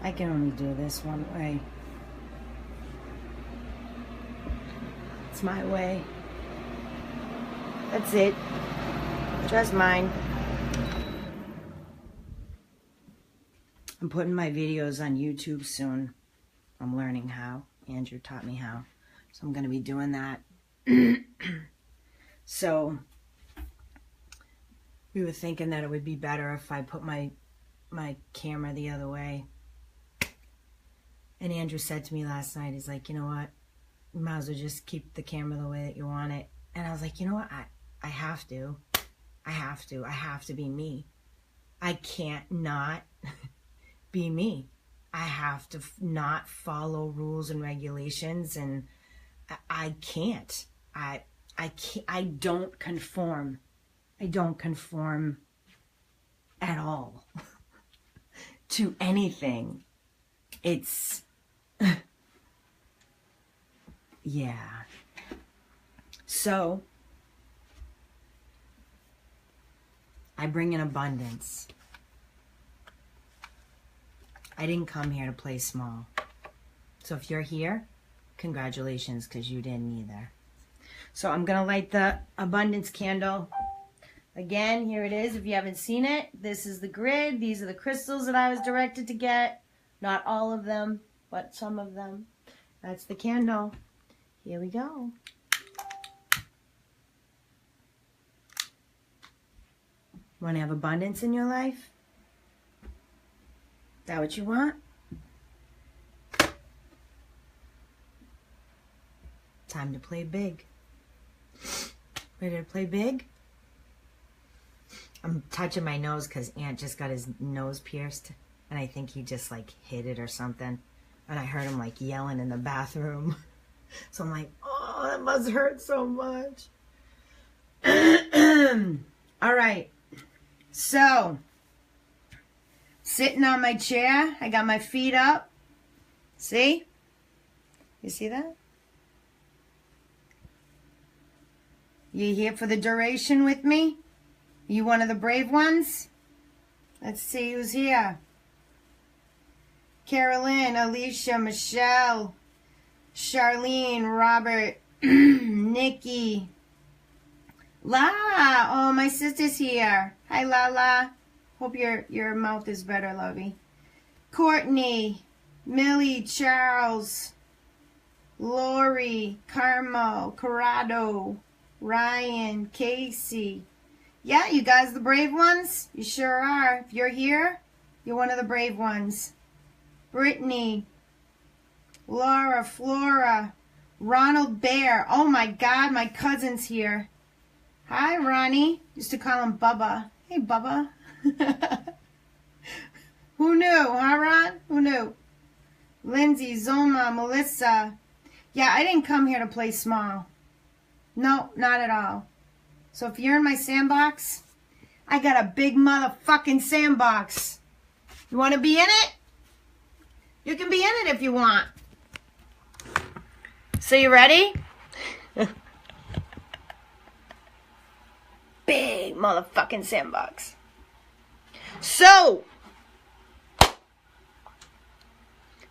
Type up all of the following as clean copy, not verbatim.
I can only do this one way. It's my way. That's it. Just mine. I'm putting my videos on YouTube soon. I'm learning how. Andrew taught me how. So I'm going to be doing that. So we were thinking that it would be better if I put my camera the other way. And Andrew said to me last night, he's like, you know what? You might as well just keep the camera the way that you want it. And I was like, you know what? I have to. I have to be me. I can't not be me. I have to not follow rules and regulations, and I can't. I can't. I don't conform. I don't conform at all to anything. It's yeah. So I bring in abundance. I didn't come here to play small. So if you're here, congratulations, because you didn't either. So I'm going to light the abundance candle. Again, here it is. If you haven't seen it, this is the grid. These are the crystals that I was directed to get. Not all of them, but some of them. That's the candle. Here we go. Want to have abundance in your life? Is that what you want? Time to play big. Ready to play big? I'm touching my nose because Ant just got his nose pierced. And I think he just like hit it or something. And I heard him like yelling in the bathroom. So I'm like, oh, that must hurt so much. All right. So, sitting on my chair, I got my feet up. See? You see that? You here for the duration with me? You one of the brave ones? Let's see who's here. Carolyn, Alicia, Michelle, Charlene, Robert, Nikki, La. Oh, my sister's here. Hi, La. Hope your mouth is better, lovey. Courtney, Millie, Charles, Lori, Carmo, Corrado, Ryan, Casey. Yeah, you guys the brave ones? You sure are. If you're here, you're one of the brave ones. Brittany, Laura, Flora, Ronald Bear. Oh my God, my cousin's here. Hi, Ronnie. Used to call him Bubba. Hey, Bubba. Who knew, huh, Ron? Who knew? Lindsay, Zoma, Melissa. Yeah, I didn't come here to play small. No, not at all. So if you're in my sandbox, I got a big motherfucking sandbox. You want to be in it? You can be in it if you want. So you ready? Big motherfucking sandbox. So,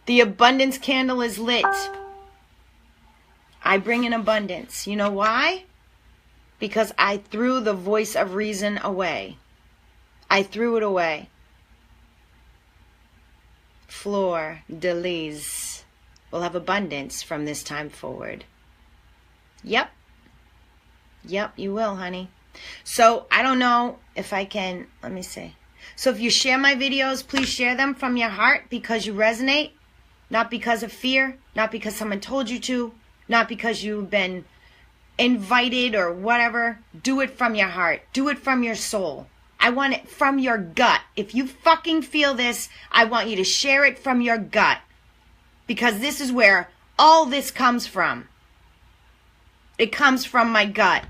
the abundance candle is lit. I bring in abundance. You know why? Because I threw the voice of reason away. I threw it away. Fleur de Lis will have abundance from this time forward. Yep. Yep, you will, honey. So, I don't know if I can, let me see. So if you share my videos, please share them from your heart because you resonate. Not because of fear, not because someone told you to, not because you've been invited or whatever. Do it from your heart. Do it from your soul. I want it from your gut. If you fucking feel this, I want you to share it from your gut. Because this is where all this comes from. It comes from my gut.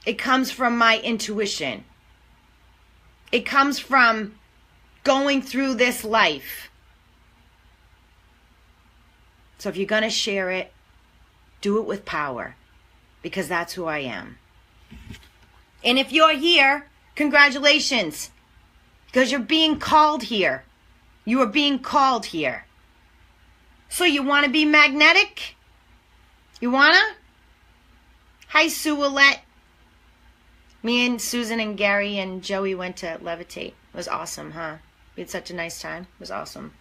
It comes from my intuition. It comes from going through this life. So if you're going to share it, do it with power. Because that's who I am. And if you're here, congratulations. Because you're being called here. You are being called here. So you want to be magnetic? You want to? Hi, Sue Willette. Me and Susan and Gary and Joey went to Levitate. It was awesome, huh? We had such a nice time. It was awesome.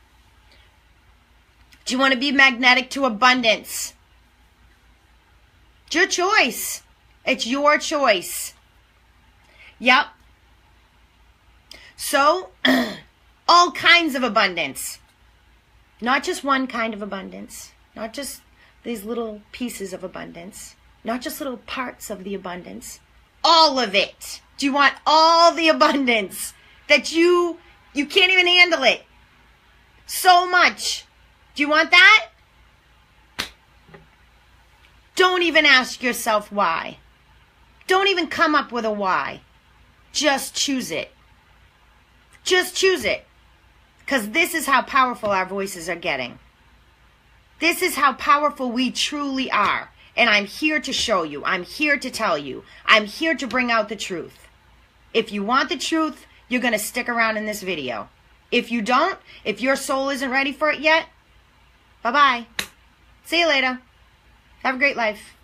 Do you want to be magnetic to abundance? It's your choice. It's your choice. Yep. So, all kinds of abundance. Not just one kind of abundance. Not just these little pieces of abundance. Not just little parts of the abundance. All of it. Do you want all the abundance that you can't even handle it? So much. Do you want that? Don't even ask yourself why. Don't even come up with a why. Just choose it. Just choose it. Because this is how powerful our voices are getting. This is how powerful we truly are. And I'm here to show you. I'm here to tell you. I'm here to bring out the truth. If you want the truth, you're going to stick around in this video. If you don't, if your soul isn't ready for it yet, bye-bye. See you later. Have a great life.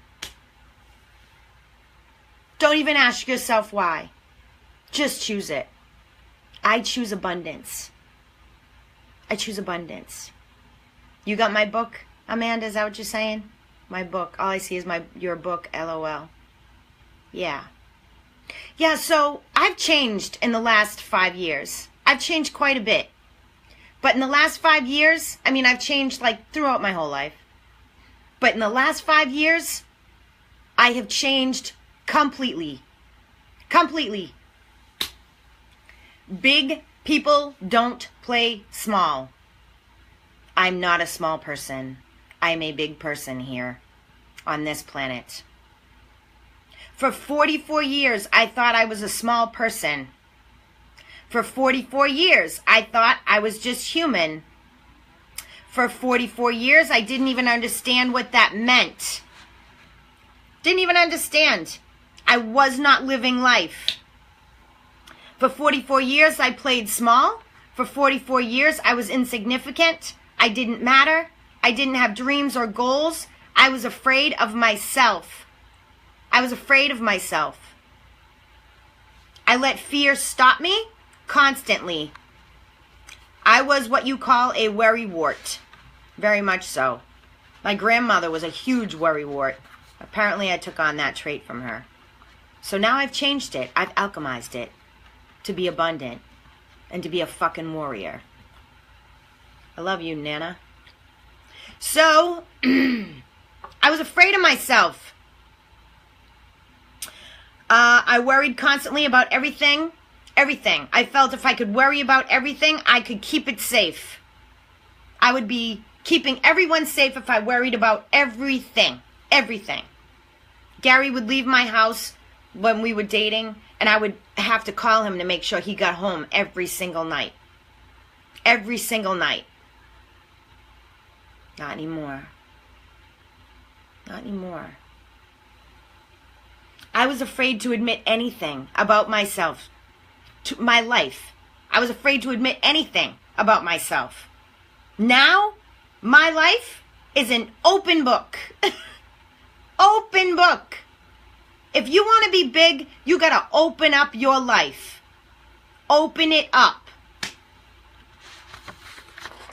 Don't even ask yourself why. Just choose it. I choose abundance. I choose abundance. You got my book, Amanda? Is that what you're saying? My book. All I see is your book, LOL. Yeah. Yeah, so I've changed in the last 5 years. I've changed quite a bit. But in the last 5 years, I mean, I've changed like throughout my whole life. But in the last 5 years, I have changed completely. Completely. Big people don't play small. I'm not a small person. I'm a big person here on this planet. For 44 years, I thought I was a small person. For 44 years, I thought I was just human. For 44 years, I didn't even understand what that meant. Didn't even understand. I was not living life. For 44 years, I played small. For 44 years, I was insignificant. I didn't matter. I didn't have dreams or goals. I was afraid of myself. I was afraid of myself. I let fear stop me constantly. I was what you call a worrywart. Very much so. My grandmother was a huge worrywart. Apparently I took on that trait from her. So now I've changed it. I've alchemized it to be abundant and to be a fucking warrior. I love you, Nana. So, I was afraid of myself. I worried constantly about everything. Everything. I felt if I could worry about everything, I could keep it safe. I would be keeping everyone safe if I worried about everything. Everything. Gary would leave my house when we were dating, and I would have to call him to make sure he got home every single night. Every single night. Not anymore. Not anymore. I was afraid to admit anything about myself, to my life. I was afraid to admit anything about myself. Now, my life is an open book. Open book. If you want to be big, you got to open up your life. Open it up.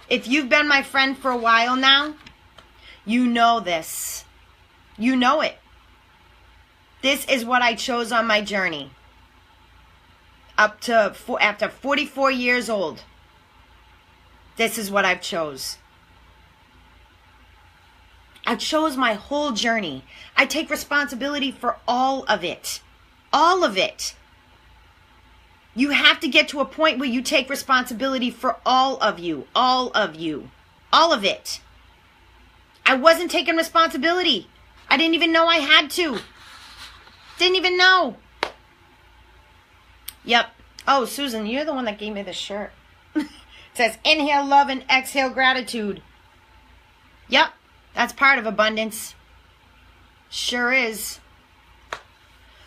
If you've been my friend for a while now, you know this. You know it. This is what I chose on my journey. After 44 years old, this is what I've chose. I chose my whole journey. I take responsibility for all of it. All of it. You have to get to a point where you take responsibility for all of you. All of you. All of it. I wasn't taking responsibility. I didn't even know I had to. Didn't even know. Yep. Oh, Susan, you're the one that gave me this shirt. It says, inhale love and exhale gratitude. Yep. That's part of abundance. Sure is.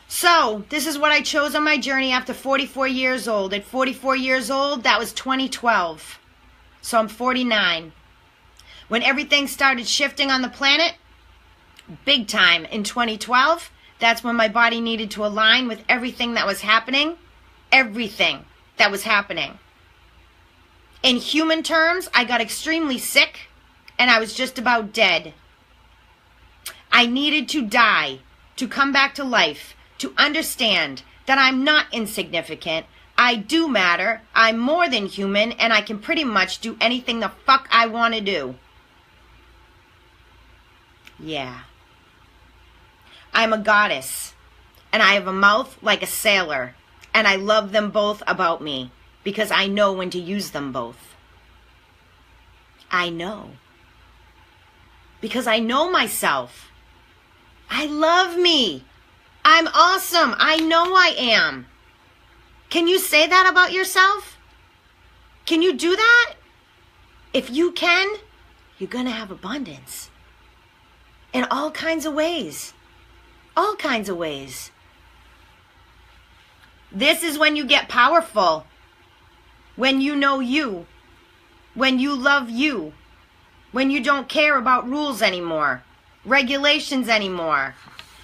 So, this is what I chose on my journey after 44 years old. At 44 years old, that was 2012. So I'm 49. When everything started shifting on the planet, big time in 2012, that's when my body needed to align with everything that was happening. Everything that was happening. In human terms, I got extremely sick and I was just about dead. I needed to die to come back to life, to understand that I'm not insignificant. I do matter. I'm more than human, and I can pretty much do anything the fuck I want to do. Yeah. I'm a goddess, and I have a mouth like a sailor, and I love them both about me because I know when to use them both. I know. Because I know myself. I love me. I'm awesome. I know I am. Can you say that about yourself? Can you do that? If you can, you're going to have abundance. In all kinds of ways. All kinds of ways. This is when you get powerful. When you know you. When you love you. When you don't care about rules anymore. Regulations anymore.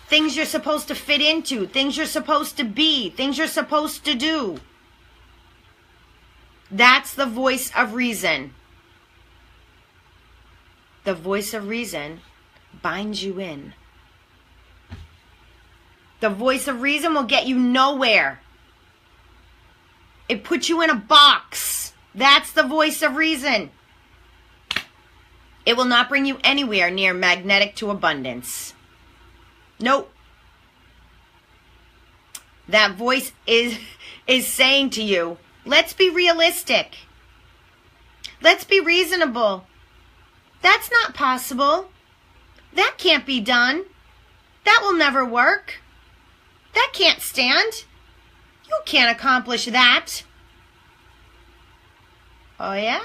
Things you're supposed to fit into. Things you're supposed to be. Things you're supposed to do. That's the voice of reason. The voice of reason binds you in. The voice of reason will get you nowhere. It puts you in a box. That's the voice of reason. It will not bring you anywhere near magnetic to abundance. Nope. That voice is saying to you, let's be realistic. Let's be reasonable. That's not possible. That can't be done. That will never work. That can't stand. You can't accomplish that. Oh yeah?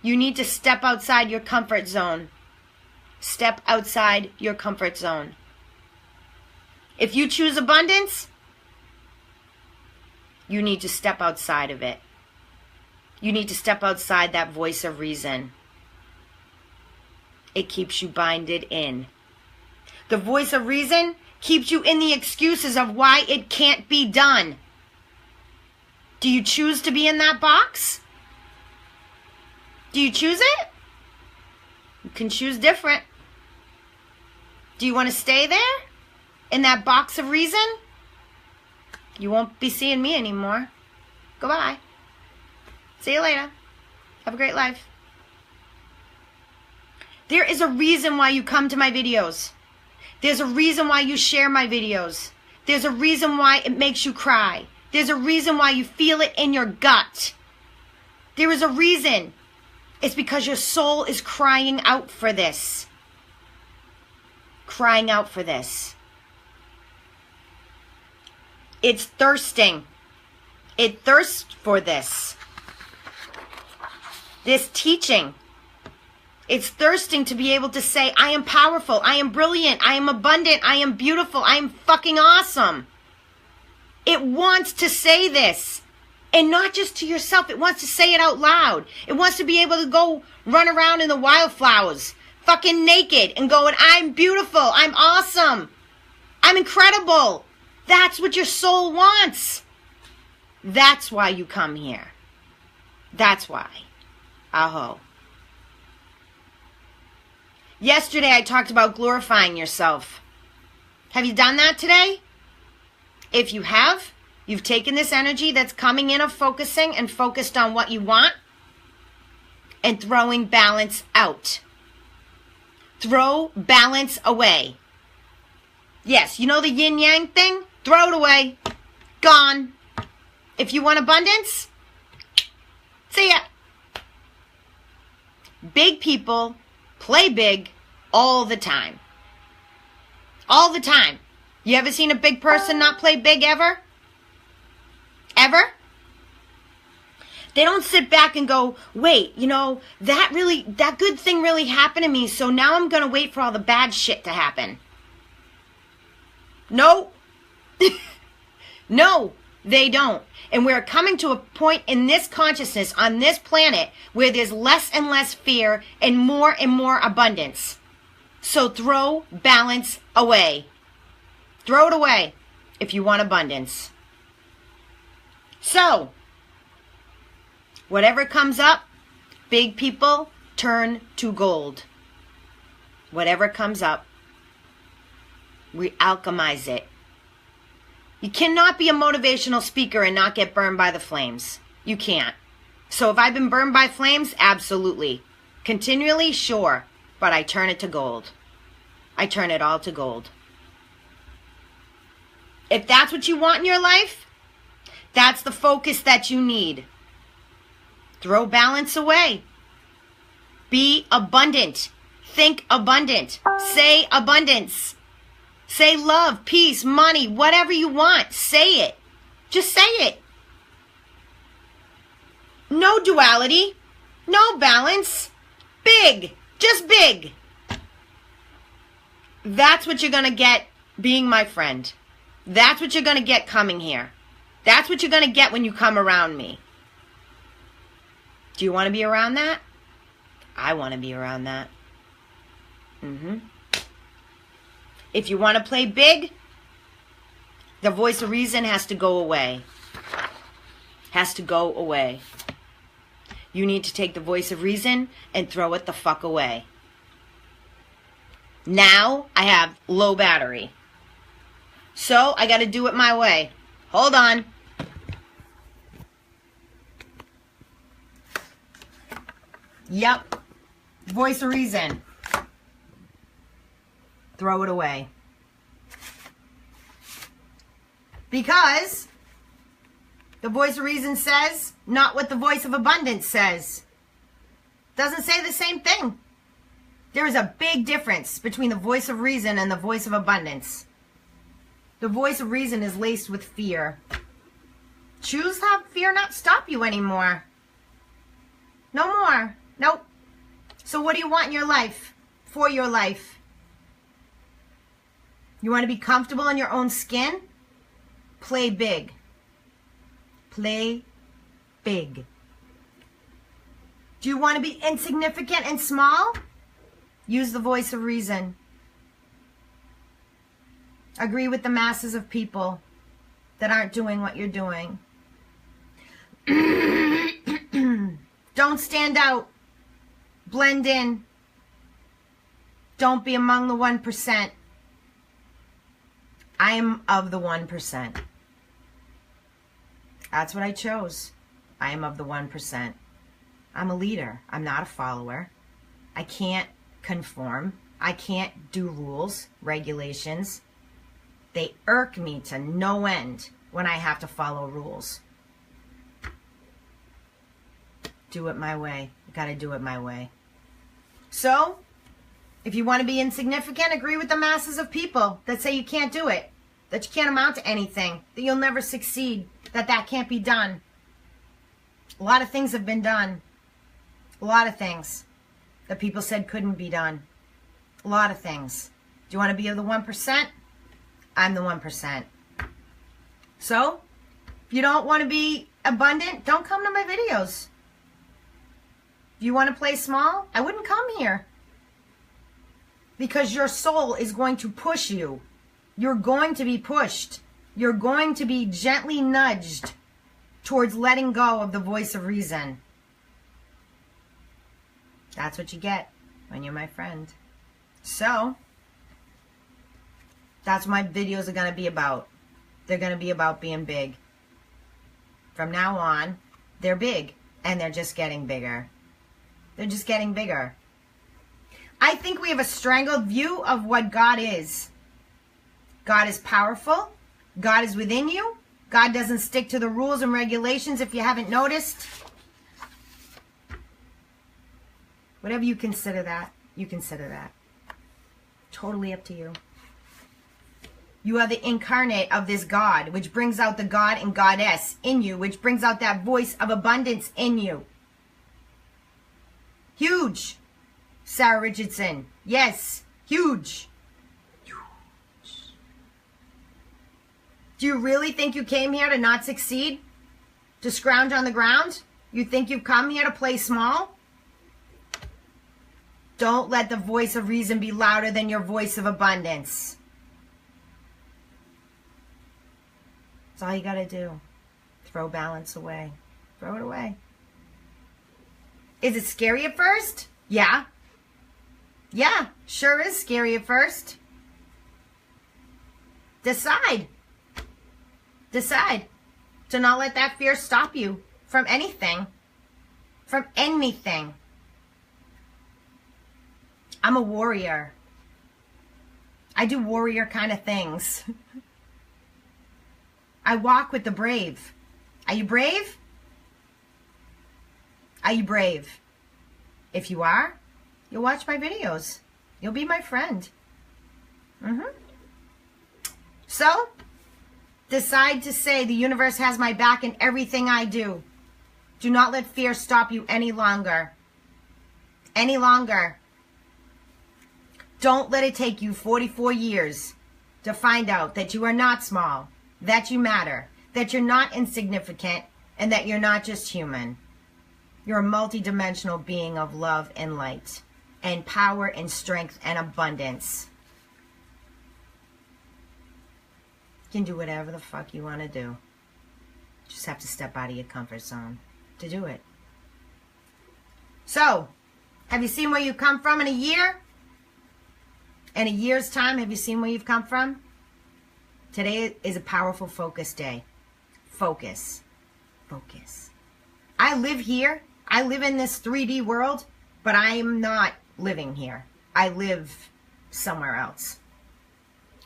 You need to step outside your comfort zone. Step outside your comfort zone. If you choose abundance, you need to step outside of it. You need to step outside that voice of reason. It keeps you binded in. The voice of reason keeps you in the excuses of why it can't be done. Do you choose to be in that box? Do you choose it? You can choose different. Do you want to stay there? In that box of reason? You won't be seeing me anymore. Goodbye. See you later. Have a great life. There is a reason why you come to my videos. There's a reason why you share my videos. There's a reason why it makes you cry. There's a reason why you feel it in your gut. There is a reason. It's because your soul is crying out for this. Crying out for this. It's thirsting. It thirsts for this. This teaching. It's thirsting to be able to say, I am powerful, I am brilliant, I am abundant, I am beautiful, I am fucking awesome. It wants to say this. And not just to yourself, it wants to say it out loud. It wants to be able to go run around in the wildflowers, fucking naked, and going, I'm beautiful, I'm awesome, I'm incredible. That's what your soul wants. That's why you come here. That's why. Aho. Yesterday I talked about glorifying yourself. Have you done that today? If you have, you've taken this energy that's coming in of focusing and focused on what you want and throwing balance out. Throw balance away. Yes, you know the yin-yang thing? Throw it away. Gone. If you want abundance, see ya. Big people play big all the time. All the time. You ever seen a big person not play big ever? Ever? They don't sit back and go, wait, you know, that good thing really happened to me, so now I'm going to wait for all the bad shit to happen. No. No. They don't. And we're coming to a point in this consciousness on this planet where there's less and less fear and more abundance. So throw balance away. Throw it away if you want abundance. So, whatever comes up, big people turn to gold. Whatever comes up, we alchemize it. You cannot be a motivational speaker and not get burned by the flames. You can't. So if I've been burned by flames, absolutely. Continually, sure. But I turn it to gold. I turn it all to gold. If that's what you want in your life, that's the focus that you need. Throw balance away. Be abundant. Think abundant. Say abundance. Say love, peace, money, whatever you want. Say it. Just say it. No duality. No balance. Big. Just big. That's what you're going to get being my friend. That's what you're going to get coming here. That's what you're going to get when you come around me. Do you want to be around that? I want to be around that. If you want to play big, the voice of reason has to go away. Has to go away. You need to take the voice of reason and throw it the fuck away. Now I have low battery. So I got to do it my way. Hold on. Yep. Voice of reason. Throw it away. Because the voice of reason says not what the voice of abundance says. Doesn't say the same thing. There is a big difference between the voice of reason and the voice of abundance. The voice of reason is laced with fear. Choose to have fear not stop you anymore. No more. Nope. So what do you want in your life? For your life? You want to be comfortable in your own skin? Play big. Play big. Do you want to be insignificant and small? Use the voice of reason. Agree with the masses of people that aren't doing what you're doing. Don't stand out. Blend in. Don't be among the 1%. I am of the 1%. That's what I chose. I am of the 1%. I'm a leader. I'm not a follower. I can't conform. I can't do rules, regulations. They irk me to no end when I have to follow rules. Do it my way. I gotta do it my way. So, if you want to be insignificant, agree with the masses of people that say you can't do it, that you can't amount to anything, that you'll never succeed, that can't be done. A lot of things have been done. A lot of things that people said couldn't be done. A lot of things. Do you want to be of the 1%? I'm the 1%. So, if you don't want to be abundant, don't come to my videos. If you want to play small, I wouldn't come here. Because your soul is going to push you. You're going to be pushed. You're going to be gently nudged towards letting go of the voice of reason. That's what you get when you're my friend. So, that's what my videos are going to be about. They're going to be about being big. From now on, they're big, and they're just getting bigger. They're just getting bigger. I think we have a strangled view of what God is. God is powerful. God is within you. God doesn't stick to the rules and regulations if you haven't noticed. Whatever you consider that, you consider that. Totally up to you. You are the incarnate of this God, which brings out the God and Goddess in you, which brings out that voice of abundance in you. Huge. Sarah Richardson. Yes, huge. Do you really think you came here to not succeed? To scrounge on the ground? You think you've come here to play small? Don't let the voice of reason be louder than your voice of abundance. That's all you got to do. Throw balance away. Throw it away. Is it scary at first? Yeah. Yeah, sure is scary at first. Decide. Decide to not let that fear stop you from anything. From anything. I'm a warrior. I do warrior kind of things. I walk with the brave. Are you brave? Are you brave? If you are, you'll watch my videos. You'll be my friend. So, decide to say the universe has my back in everything I do. Do not let fear stop you any longer. Any longer. Don't let it take you 44 years to find out that you are not small, that you matter, that you're not insignificant, and that you're not just human. You're a multidimensional being of love and light, and power and strength and abundance. You can do whatever the fuck you want to do. Just have to step out of your comfort zone to do it. So, have you seen where you come from in a year? In a year's time, have you seen where you've come from? Today is a powerful focus day. Focus. Focus. I live here. I live in this 3D world, but I am not living here. I live somewhere else.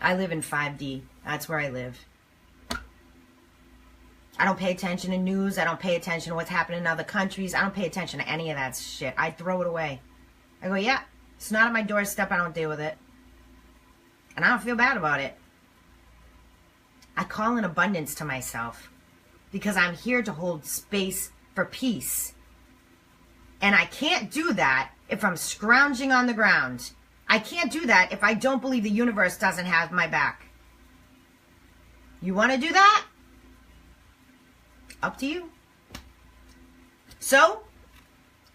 I live in 5D. That's where I live. I don't pay attention to news. I don't pay attention to what's happening in other countries. I don't pay attention to any of that shit. I throw it away. I go, yeah, it's not on my doorstep. I don't deal with it. And I don't feel bad about it. I call in abundance to myself because I'm here to hold space for peace. And I can't do that if I'm scrounging on the ground. I can't do that if I don't believe the universe doesn't have my back. You want to do that? Up to you. So,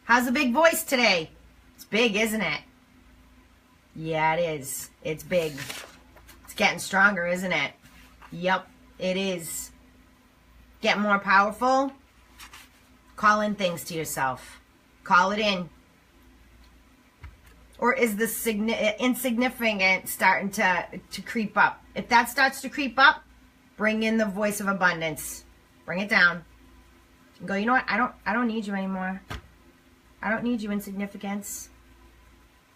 how's the big voice today? It's big, isn't it? Yeah, it is. It's big. It's getting stronger, isn't it? Yep, it is. Getting more powerful. Call in things to yourself. Call it in. Or is the insignificant starting to creep up? If that starts to creep up, bring in the voice of abundance. Bring it down. And go, you know what? I don't need you anymore. I don't need you, insignificance.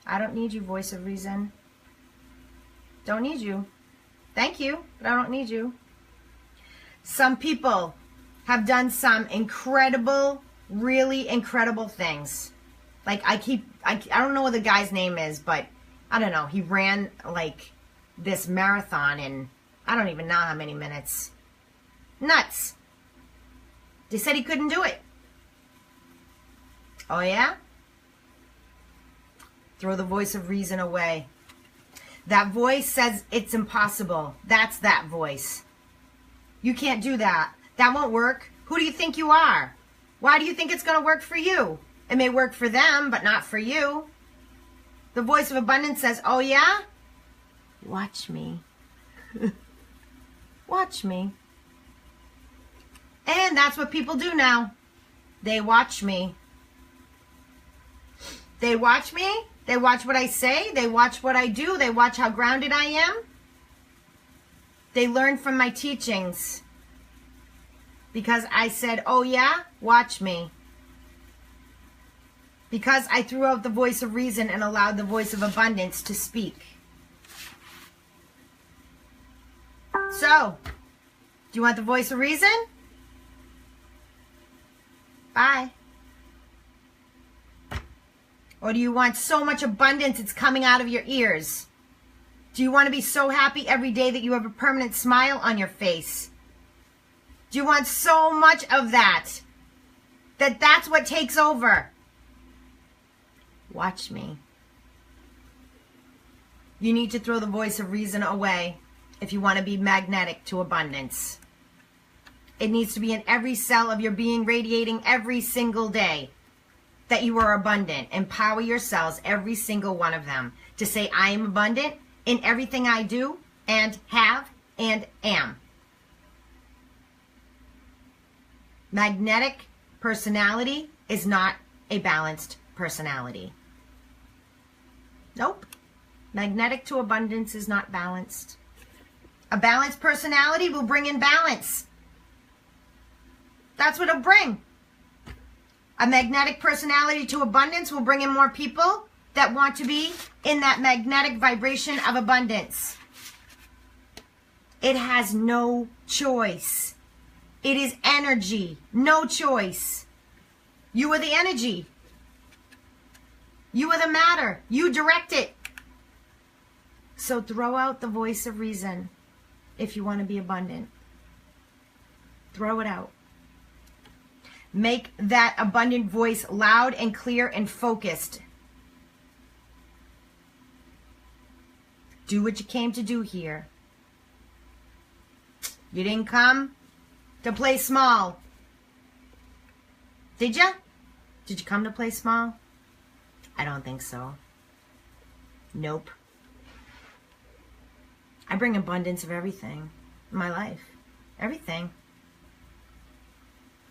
I don't need you, voice of reason. Don't need you. Thank you, but I don't need you. Some people have done some incredible, really incredible things. Like I don't know what the guy's name is, but I don't know. He ran like this marathon in I don't even know how many minutes. Nuts. They said he couldn't do it. Oh yeah? Throw the voice of reason away. That voice says it's impossible. That's that voice. You can't do that. That won't work. Who do you think you are? Why do you think it's going to work for you? It may work for them, but not for you. The voice of abundance says, oh yeah? Watch me. Watch me. And that's what people do now. They watch me. They watch me. They watch what I say. They watch what I do. They watch how grounded I am. They learn from my teachings. Because I said, oh yeah, watch me. Because I threw out the voice of reason and allowed the voice of abundance to speak. So, do you want the voice of reason? Bye. Or do you want so much abundance it's coming out of your ears? Do you want to be so happy every day that you have a permanent smile on your face? Do you want so much of that that's what takes over? Watch me. You need to throw the voice of reason away. if you want to be magnetic to abundance. It needs to be in every cell of your being, radiating every single day that you are abundant. Empower your cells, every single one of them, to say, I am abundant in everything I do and have and am. Magnetic personality is not a balanced personality. Nope. Magnetic to abundance is not balanced. A balanced personality will bring in balance. That's what it'll bring. A magnetic personality to abundance will bring in more people that want to be in that magnetic vibration of abundance. It has no choice. It is energy. No choice. You are the energy. You are the matter. You direct it. So throw out the voice of reason if you want to be abundant. Throw it out. Make that abundant voice loud and clear and focused. Do what you came to do here. You didn't come to play small. Did ya? Did you come to play small? I don't think so. Nope. I bring abundance of everything in my life. Everything.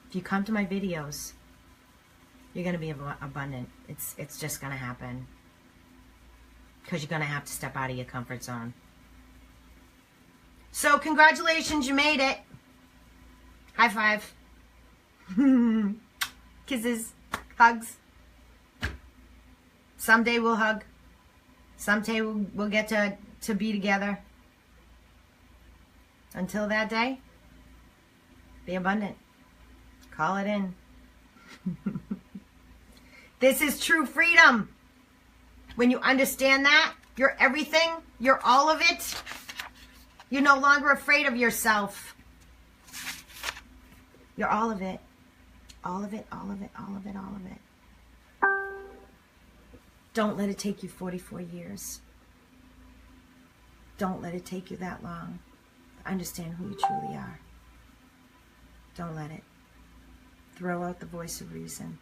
If you come to my videos, you're going to be abundant. It's just going to happen. Because you're going to have to step out of your comfort zone. So congratulations, you made it. High five. Kisses. Hugs. Someday we'll hug. Someday we'll get to be together. Until that day, be abundant. Call it in. This is true freedom. When you understand that, you're everything, you're all of it. You're no longer afraid of yourself. You're all of it. All of it, all of it, all of it, all of it. Don't let it take you 44 years. Don't let it take you that long to understand who you truly are. Don't let it. Throw out the voice of reason.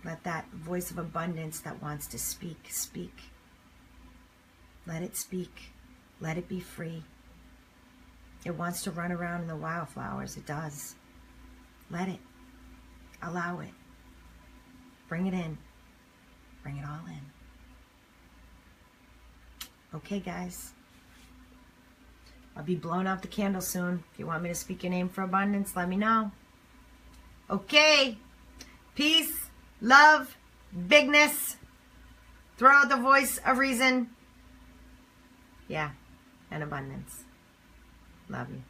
Let that voice of abundance that wants to speak, speak. Let it speak. Let it be free. It wants to run around in the wildflowers. It does. Let it. Allow it. Bring it in. Bring it all in. Okay, guys. I'll be blowing out the candle soon. If you want me to speak your name for abundance, let me know. Okay. Peace, love, bigness. Throw out the voice of reason. Yeah, and abundance. Love you.